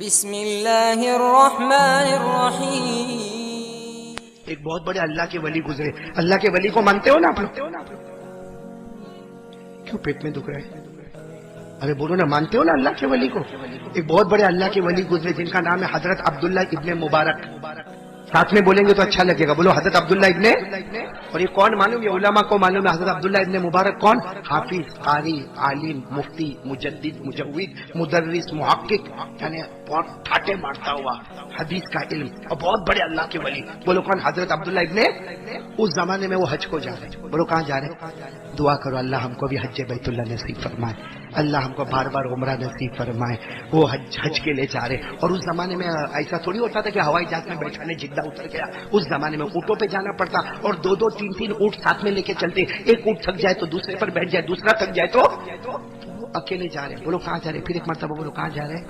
بسم اللہ الرحمن الرحیم. ایک بہت بڑے اللہ کے ولی گزرے. اللہ کے ولی کو مانتے ہو نا آپ لوگ؟ کیوں پیٹ میں دکھ رہا ہے؟ ارے بولو نا، مانتے ہو نا اللہ کے ولی کو؟ ایک بہت بڑے اللہ کے ولی گزرے جن کا نام ہے حضرت عبداللہ ابن مبارک. ساتھ میں بولیں گے تو اچھا لگے گا. بولو حضرت عبداللہ ابن. اور یہ کون معلوم؟ یہ علماء کو معلوم ہے. حضرت عبداللہ ابن مبارک کون؟ حافظ، قاری، عالم، مفتی، مجدد، مجوید، مدرس، محقق، یعنی بہت ٹھاٹے مارتا ہوا حدیث کا علم اور بہت بڑے اللہ کے ولی. بولو کون؟ حضرت عبداللہ ابن. اس زمانے میں وہ حج کو جا رہے. بولو کہاں جا رہے؟ دعا کرو اللہ ہم کو بھی حج بیت اللہ نصیب فرمائے. اللہ ہم کو بار بار عمرہ نصیب فرمائے. وہ حج کے لے جا رہے. اور اس زمانے میں ایسا تھوڑی ہوتا تھا کہ ہوائی جہاز میں بیٹھانے جدہ اتر گیا. اس زمانے میں اونٹوں پہ جانا پڑتا اور دو دو تین تین اونٹ ساتھ میں لے کے چلتے. ایک اونٹ تھک جائے تو دوسرے پر بیٹھ جائے, دوسرا تھک جائے تو اکیلے جا رہے. بولو کہاں جا رہے؟ پھر ایک مرتبہ بولو کہاں جا رہے؟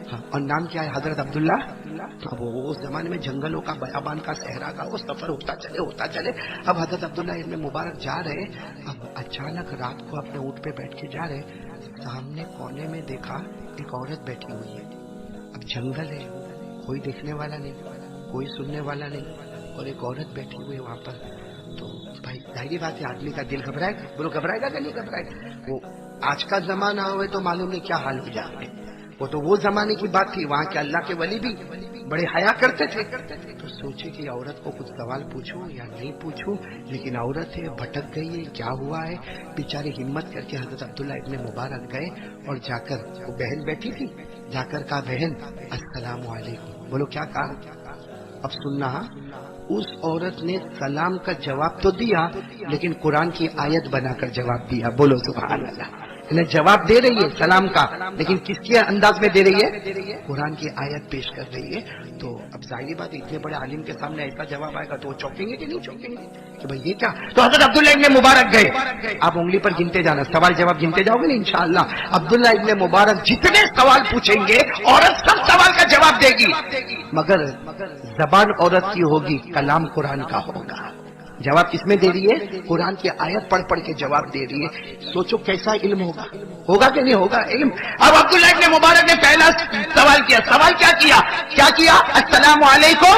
ہاں. اور نام کیا ہے؟ حضرت عبداللہ. اب وہ اس زمانے میں جنگلوں کا, بیابان کا, صحرا کا وہ سفر ہوتا چلے. اب حضرت عبداللہ ابن مبارک جا رہے. اب اچانک رات کو اپنے اونٹ پہ بیٹھ کے جا رہے. سامنے کونے میں دیکھا ایک عورت بیٹھی ہوئی ہے. اب جنگل ہے, کوئی دیکھنے والا نہیں, کوئی سننے والا نہیں, اور ایک عورت بیٹھی ہوئی ہے وہاں پر. تو بھائی ظاہری بات ہے آدمی کا دل گھبرائے. بولو گھبرائے گا کہ نہیں گھبرائے؟ وہ آج کا زمانہ ہوئے تو معلوم نہیں کیا حال ہو جائے. وہ زمانے کی بات تھی. وہاں کے اللہ کے ولی بھی بڑے حیا کرتے تھے. تو سوچے کہ عورت کو کچھ سوال پوچھوں یا نہیں پوچھوں, لیکن عورت ہے, بھٹک گئی ہے, کیا ہوا ہے. بیچارے ہمت کر کے حضرت عبداللہ ابن مبارک گئے اور جا کر, وہ بہن بیٹھی تھی, جا کر کہا بہن السلام علیکم. بولو کیا کہا؟ اب سننا, اس عورت نے سلام کا جواب تو دیا لیکن قرآن کی آیت بنا کر جواب دیا. بولو سبحان اللہ. انہیں جواب دے رہی ہے سلام کا, لیکن کس کے انداز میں دے رہی ہے؟ قرآن کی آیت پیش کر رہی ہے. تو اب ظاہری بات اتنے بڑے عالم کے سامنے ایسا جواب آئے گا تو وہ چونکیں گے کہ نہیں چونکیں گے کہ بھائی یہ کیا. تو حضرت عبداللہ ابن مبارک گئے. آپ انگلی پر گنتے جانا, سوال جواب گنتے جاؤ گے نا انشاءاللہ. عبداللہ ابن مبارک جتنے سوال پوچھیں گے عورت سب سوال کا جواب دے گی, مگر زبان عورت کی ہوگی, کلام قرآن کا ہوگا. جواب کس میں دے رہی ہے؟ قرآن کی آیت پڑھ پڑھ کے جواب دے رہی ہے. سوچو کیسا علم ہوگا کہ نہیں ہوگا علم. اب عبداللہ ابن مبارک نے پہلا سوال کیا. سوال کیا کیا؟ السلام علیکم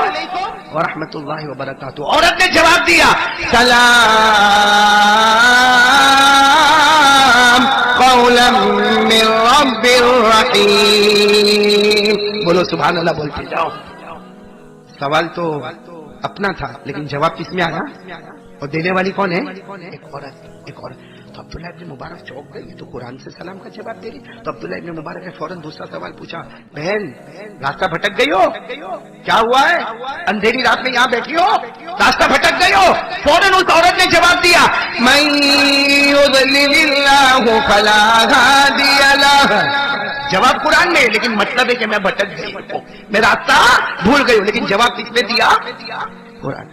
ورحمۃ اللہ وبرکاتہ. عورت نے جواب دیا سلام قولا من رب الرحیم. بولو سبحان اللہ بولتے جاؤ. سوال تو اپنا تھا لیکن جواب کس میں آیا؟ اور دینے والی کون ہے؟ ایک عورت. تو عبداللہ ابن مبارک چوک گئی. تو قرآن سے سلام کا جواب دے رہی. تو عبداللہ ابن مبارک نے فوراً دوسرا سوال پوچھا, بہن راستہ بھٹک گئی ہو؟ کیا ہوا ہے؟ اندھیری رات میں یہاں بیٹھی ہو, راستہ بھٹک گئی ہو؟ فوراً اس عورت نے جواب دیا من یضلل اللہ فلا ہادی لہ. جواب قرآن میں, لیکن مطلب ہے کہ میں بھٹک گئی ہوں, میں راستہ بھول گئی ہوں, لیکن جواب کس نے دیا؟ قرآن.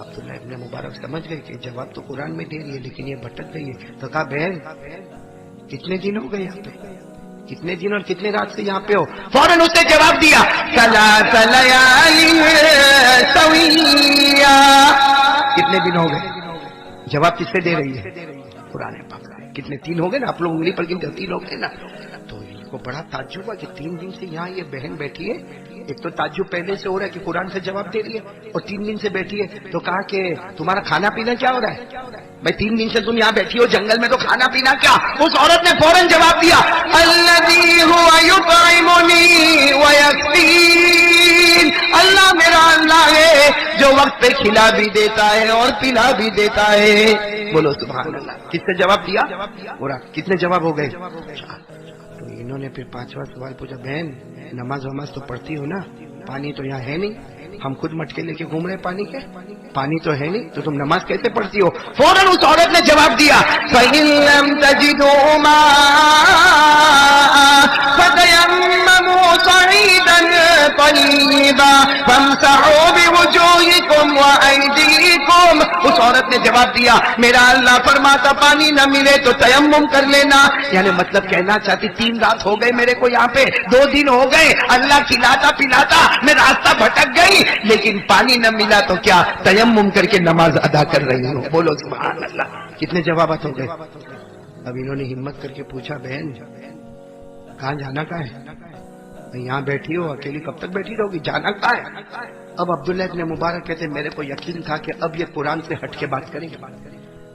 عبداللہ ابن مبارک سمجھ گئے کہ جواب تو قرآن میں دے رہی ہے لیکن یہ بھٹک گئی ہے. تو کہا بہن کتنے دن ہو گئے یہاں پہ, کتنے دن اور کتنے رات سے یہاں پہ ہو؟ فوراً اس نے جواب دیا ثلاث لیال سویا. کتنے دن ہو گئے؟ جواب کس سے دے رہی ہے؟ قرآن پاک. کتنے؟ 3 ہو گئے نا. آپ لوگ انگلی پر گنتے 3 ہو گئے نا. تو ان کو بڑا تعجب ہوا کہ 3 دن سے یہاں یہ بہن بیٹھی ہے. ایک تو تعجب پہلے سے ہو رہا ہے کہ قرآن سے جواب دے رہی ہے, اور 3 دن سے بیٹھی ہے. تو کہا کہ تمہارا کھانا پینا کیا ہو رہا ہے بھائی؟ 3 دن سے تم یہاں بیٹھی ہو جنگل میں, تو کھانا پینا کیا؟ اس عورت نے فوراً جواب دیا الذی هو یطعمنی ویسقین. اللہ میرا اللہ ہے جو وقت پہ کھلا بھی دیتا ہے اور پلا بھی دیتا ہے. بولو سبحان اللہ. کس سے جواب دیا؟ قرآن. کتنے جواب ہو گئے؟ تو انہوں نے پھر 5واں سوال پوچھا, بہن نماز وماز تو پڑھتی ہو نا؟ پانی تو یہاں ہے نہیں, ہم خود مٹکے لے کے گھوم رہے پانی کے, پانی تو ہے نہیں, تو تم نماز کیسے پڑھتی ہو؟ فوراً اس عورت نے جواب دیا فَإِن لَّمْ تَجِدُوا مَاءً فَتَيَمَّمُوا صَعِيدًا طَيِّبًا فَامْسَحُوا بِوُجُوهِكُمْ وَأَيْدِيكُمْ. اس عورت نے جواب دیا میرا اللہ فرماتا پانی نہ ملے تو تیمم کر لینا. یعنی مطلب کہنا چاہتی 3 رات ہو گئے میرے کو یہاں پہ, 2 دن ہو گئے اللہ کھلاتا پلاتا, میں راستہ بھٹک گئی لیکن پانی نہ ملا تو کیا تیمم کر کے نماز ادا کر رہی ہوں. بولو سبحان اللہ. کتنے جوابات ہو گئے؟ اب انہوں نے ہمت کر کے پوچھا بہن کہاں جانا کا ہے؟ یہاں بیٹھی ہو اکیلی کب تک بیٹھی رہو گی, جانا کہاں ہے؟ اب عبداللہ ابن مبارک کہتے میرے کو یقین تھا کہ اب یہ قرآن سے ہٹ کے بات کریں گے,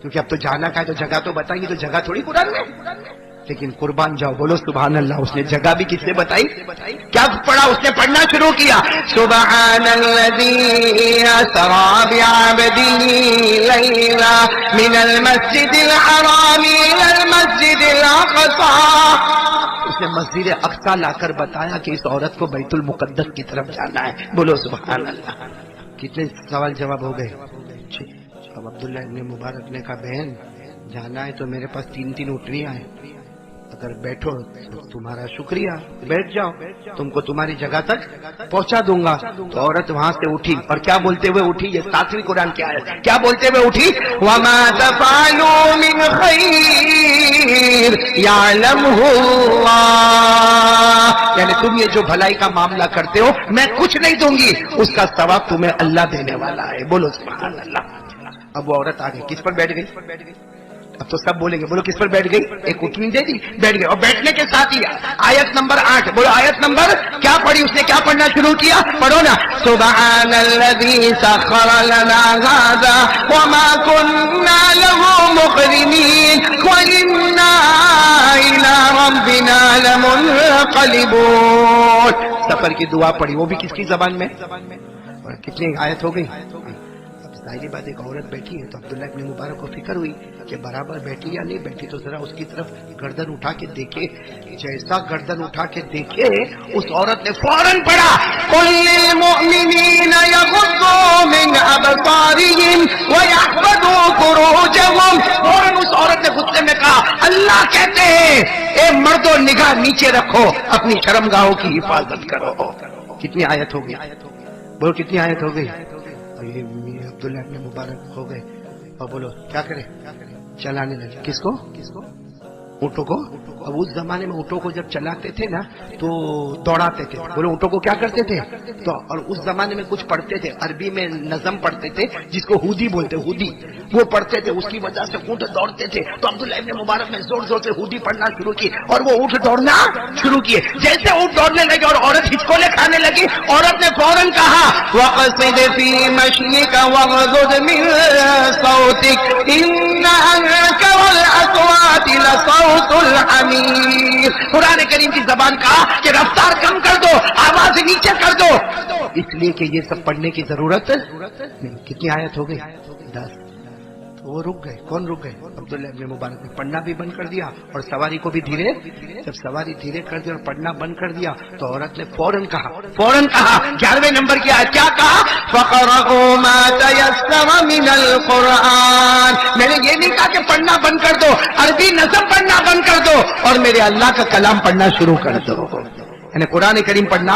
کیونکہ اب تو جانا کا ہے تو جگہ تو بتائیں گے, تو جگہ تھوڑی قرآن میں. لیکن قربان جاؤ, بولو سبحان اللہ. اس نے جگہ بھی کس نے بتائی, کیا پڑھا اس نے, پڑھنا شروع کیا سبحان الذی اسری بعبدہ لیلا من المسجد الحرام الى المسجد الاقصى. اس نے مسجد اقصی لا کر بتایا کہ اس عورت کو بیت المقدس کی طرف جانا ہے. بولو سبحان اللہ. کتنے سوال جواب ہو گئے. اب عبداللہ ابن مبارک نے کہا بہن جانا ہے تو میرے پاس 3 اٹھنیاں ہیں, اگر بیٹھو تو تمہارا شکریہ, بیٹھ جاؤ, تم کو تمہاری جگہ تک پہنچا دوں گا. تو عورت وہاں سے اٹھی اور کیا بولتے ہوئے اٹھی, یہ 7ویں قرآن کی آیت, کیا بولتے ہوئے اٹھی, وَمَا تَفْعَلُوا مِنْ خَيْرٍ يَعْلَمْهُ اللَّهُ, یعنی تم یہ جو بھلائی کا معاملہ کرتے ہو میں کچھ نہیں دوں گی, اس کا ثواب تمہیں اللہ دینے والا ہے. بولو سبحان اللہ. اب وہ عورت آگئی, کس پر بیٹھ گئی, اب تو سب بولیں گے, بولو کس پر بیٹھ گئی, ایک اٹھنی دے دی, بیٹھ گئی. اور بیٹھنے کے ساتھ ہی آیت نمبر 8, بولو آیت نمبر کیا پڑھی اس نے, کیا پڑھنا شروع کیا, پڑھو نا سبحان الذی سخر لنا ھذا وما كنا له مقرنین وإنا إلی ربنا لمنقلبون. سفر کی دعا پڑھی, وہ بھی کس کی زبان میں, اور کتنی آیت ہو گئی. ظاہری بات ایک عورت بیٹھی ہے تو عبداللہ ابن مبارک کو فکر ہوئی کہ برابر بیٹھی یا نہیں بیٹھی, تو ذرا اس کی طرف گردن اٹھا کے دیکھے. جیسا گردن اٹھا کے دیکھے اس عورت نے فوراً پڑھا قل للمؤمنین یغضوا من ابصارهم ویحفظوا فروجهم. فوراً اس عورت نے غصے میں کہا اللہ کہتے ہیں اے مردوں نگاہ نیچے رکھو, اپنی شرمگاہوں کی حفاظت کرو. کتنی آیت ہو گئی, بولو کتنی آیت ہو گئی. عبداللہ ابن مبارک ہو گئے اور بولو کیا کرے, چلانے لگے. کس کو, اونٹوں کو. اب اس زمانے میں اونٹوں کو جب چلاتے تھے نا تو دوڑاتے تھے. بولو اونٹوں کو کیا کرتے تھے, تو اور اس زمانے میں کچھ پڑھتے تھے, عربی میں نظم پڑھتے تھے جس کو ہودی بولتے, ہودی وہ پڑھتے تھے, اس کی وجہ سے اونٹ دوڑتے تھے. تو عبداللہ ابن مبارک نے زور زور سے ہودی پڑھنا شروع کی اور وہ اونٹ دوڑنا شروع کیے. جیسے اونٹ دوڑنے لگے اور عورت ہچکولے کھانے لگی, عورت نے فوراً کہا وَقَصِدْ فِي مَشْيِكَ وَاغْضُضْ مِن صَوْتِكَ إِنَّ أَنكَرَ الْأَصْوَاتِ لَصَوْتُ الْحَمِيرِ. قرآن کریم کی زبان کہا کہ رفتار کم کر دو, آواز نیچے کر دو, اس لیے کہ یہ سب پڑھنے کی ضرورت نہیں. کتنی آیت ہو گئی, 10. تو وہ رک گئے. کون رک گئے, عبداللہ ابن مبارک نے پڑھنا بھی بند کر دیا اور سواری کو بھی دھیرے, جب سواری دھیرے کر دی اور پڑھنا بند کر دیا تو عورت نے فوراً کہا 11ویں نمبر کی آیت, کیا کہا فَقَرَئُوا مَا تَيَسَّرَ مِنَ الْقُرْآنِ. میں نے یہ نہیں کہا کہ پڑھنا بند کر دو, عربی نظم پڑھنا بند کر دو اور میرے اللہ کا کلام پڑھنا شروع کر دو. یعنی قرآن کریم پڑھنا.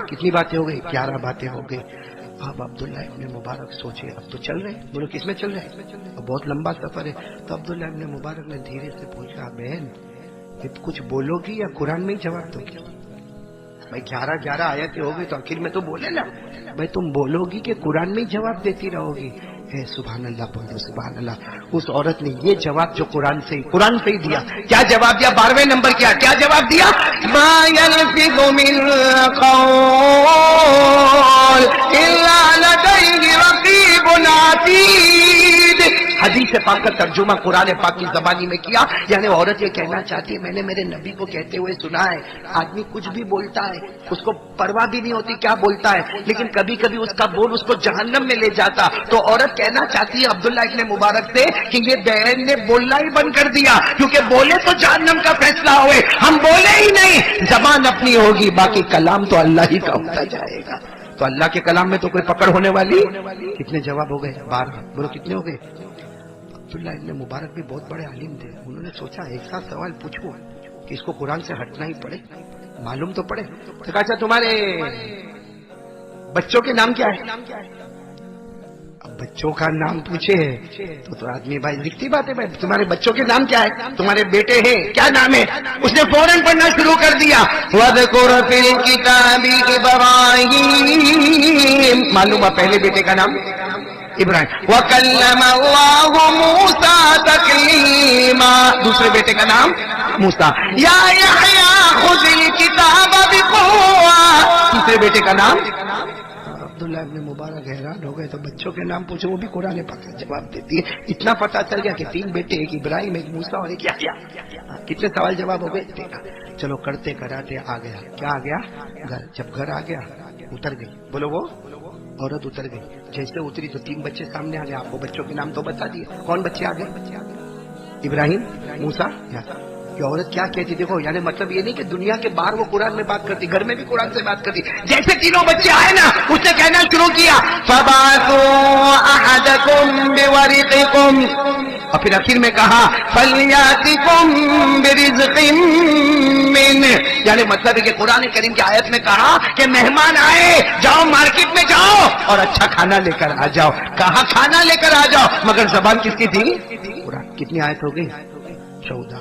کتنی باتیں ہو گئی, 11 باتیں ہو گئی. اب عبداللہ ابن مبارک سوچے اب تو چل رہے, بولو کس میں چل رہے, اب بہت لمبا سفر ہے. تو عبداللہ ابن مبارک نے دھیرے سے پوچھا بہن یہ کچھ بولو گی یا قرآن میں ہی جواب دو گی. بھائی 11 آیتیں ہو گئی تو آخر میں تو بولے نا, بھائی تم بولو گی کہ قرآن میں ہی جواب دیتی رہو گی. سبحان اللہ بولو سبحان اللہ. اس عورت نے یہ جواب جو قرآن سے ہی دیا. کیا جواب دیا, 12ویں نمبر کیا جواب دیا, ما يلفظ من قول الا لديه رقيب عتيد. حدیث پاک کا ترجمہ قرآن پاک کی زبانی میں کیا. یعنی عورت یہ کہنا چاہتی ہے میں نے میرے نبی کو کہتے ہوئے سنا ہے آدمی کچھ بھی بولتا ہے اس کو پرواہ بھی نہیں ہوتی کیا بولتا ہے, لیکن کبھی کبھی اس کا بول اس کو جہنم میں لے جاتا. تو عورت کہنا چاہتی ہے عبداللہ ابن مبارک سے کہ یہ بہن نے بولنا ہی بند کر دیا, کیونکہ بولے تو جہنم کا فیصلہ ہوئے, ہم بولے ہی نہیں, زبان اپنی ہوگی باقی کلام تو اللہ ہی کا ہوتا جائے گا. تو اللہ کے کلام میں تو کوئی پکڑ ہونے والی. کتنے جواب ہو گئے, 12. بولو کتنے ہو گئے. عبداللہ ابن مبارک بھی بہت بڑے عالم تھے, انہوں نے سوچا ایک ساتھ سوال پوچھوں کہ اس کو قرآن سے ہٹنا ہی پڑے, معلوم تو پڑے. تو کہا اچھا تمہارے بچوں کے نام کیا ہے. اب بچوں کا نام پوچھے تو آدمی بھائی لکھتی بات ہے, بھائی تمہارے بچوں کے نام کیا ہے, تمہارے بیٹے ہیں کیا نام ہے. اس نے فوراً پڑھنا شروع کر دیا وَاذْكُرْ فِي الْكِتَابِ إِبْرَاهِيمَ. معلوم ہے پہلے بیٹے کا نام ابراہیم. وَكَلَّمَ اللَّهُ مُوسَى تَكْلِيمًا, دوسرے بیٹے کا نام موسیٰ. یا یحییٰ خُذِ الْکِتَابَ بِقُوَّةٍ, تیسرے بیٹے کا نام عبداللہ ابن مبارک. حیران ہو گئے تو بچوں کے نام پوچھو, وہ بھی قرآن پاک کا جواب دیتی ہے. اتنا پتہ چل گیا کہ 3 بیٹے, ایک ابراہیم, ایک موسیٰ اور ایک یحییٰ. کتنے سوال جواب ہو گئے. چلو کرتے کراتے آ گیا. کیا آ گیا؟ گھر. جب گھر آ گیا اتر گئی. بولو وہ عورت اتر گئی. جیسے اتری تو 3 بچے سامنے آ گئے. آپ کو بچوں کے نام تو بتا دیے. کون بچے آ گئے؟ ابراہیم, موسیٰ, کہ عورت کیا کہتی. دیکھو یعنی مطلب یہ نہیں کہ دنیا کے باہر وہ قرآن میں بات کرتی, گھر میں بھی قرآن سے بات کرتی. جیسے تینوں بچے آئے نا, اس نے کہنا شروع کیا فَبَعَثُوا أَحَدَكُمْ بِوَرِقِكُمْ, اور پھر آخر میں کہا فَلْيَأْتِكُمْ بِرِزْقٍ مِّنْهُ, یعنی مطلب ہے کہ قرآن کریم کی آیت میں کہا کہ مہمان آئے, جاؤ مارکیٹ میں جاؤ اور اچھا کھانا لے کر آ جاؤ. کہا کھانا لے کر آ جاؤ, مگر زبان کس کی تھی؟ قرآن. کتنی آیت ہو گئی؟ 14.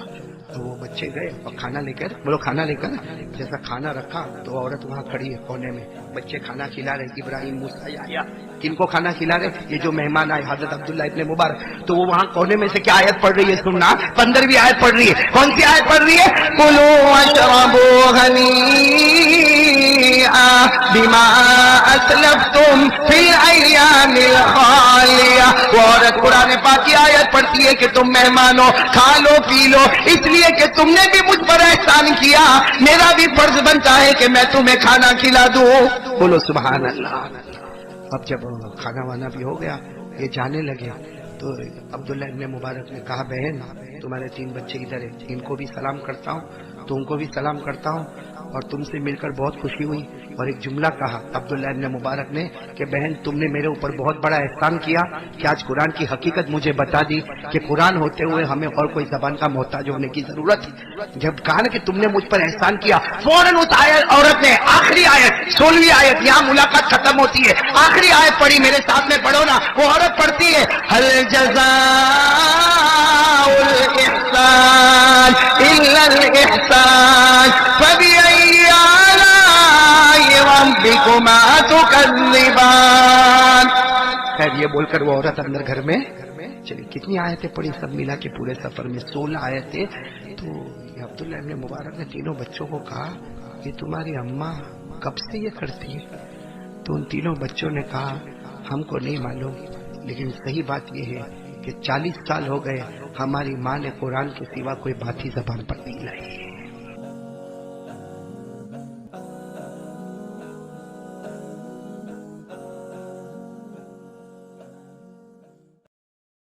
تو وہ بچے گئے اور کھانا لے کر, بولو کھانا لے کر, جیسا کھانا رکھا تو عورت وہاں کھڑی ہے کونے میں. بچے کھانا کھلا رہے, ابراہیم, موسیٰ, یحییٰ. کن کو کھانا کھلا رہے؟ یہ جو مہمان آئے حضرت عبداللہ ابن مبارک. تو وہ وہاں کونے میں سے کیا آیت پڑھ رہی ہے سننا, 15ویں آیت پڑھ رہی ہے. کون سی آیت پڑھ رہی ہے؟ کُلُوا وَاشْرَبُوا هَنِيئًا بِمَا أَسْلَفْتُمْ فِي الْأَيَّامِ الْخَالِيَةِ. وہ عورت قرآن پاک کی آیت پڑھتی ہے کہ تم مہمان ہو, کھا لو پی لو, اس لیے کہ تم نے بھی مجھ پر احسان کیا, میرا بھی فرض بنتا ہے کہ میں تمہیں کھانا کھلا دوں. بولو سبحان اللہ. اب جب کھانا وانا بھی ہو گیا, یہ جانے لگے, تو عبداللہ ابن مبارک نے کہا بہن تمہارے 3 بچے ادھر ہیں, ان کو بھی سلام کرتا ہوں, تم کو بھی سلام کرتا ہوں, اور تم سے مل کر بہت خوشی ہوئی. اور ایک جملہ کہا عبداللہ ابن مبارک نے کہ بہن تم نے میرے اوپر بہت بڑا احسان کیا کہ آج قرآن کی حقیقت مجھے بتا دی کہ قرآن ہوتے ہوئے ہمیں اور کوئی زبان کا محتاج ہونے کی ضرورت. جب کہا نا کہ تم نے مجھ پر احسان کیا, فوراً اس عورت نے آخری آیت 16ویں آیت, یہاں ملاقات ختم ہوتی ہے, آخری آیت پڑھی, میرے ساتھ میں پڑھو نا. وہ عورت پڑھتی ہے هل جزاء الإحسان إلا الإحسان فبأي آلاء ربكما تكذبان. خیر یہ بول کر وہ عورت اندر گھر میں چلی. کتنی آیتیں پڑھی سب ملا کے پورے سفر میں؟ 16 آیتیں. تو عبداللہ ابن مبارک نے تینوں بچوں کو کہا کہ تمہاری اماں کب سے یہ کرتی ہے؟ تو ان تینوں بچوں نے کہا ہم کو نہیں معلوم, لیکن صحیح بات یہ ہے کہ 40 سال ہو گئے ہماری ماں نے قرآن کے سوا کوئی بات ہی زبان پر نہیں لائی ہے.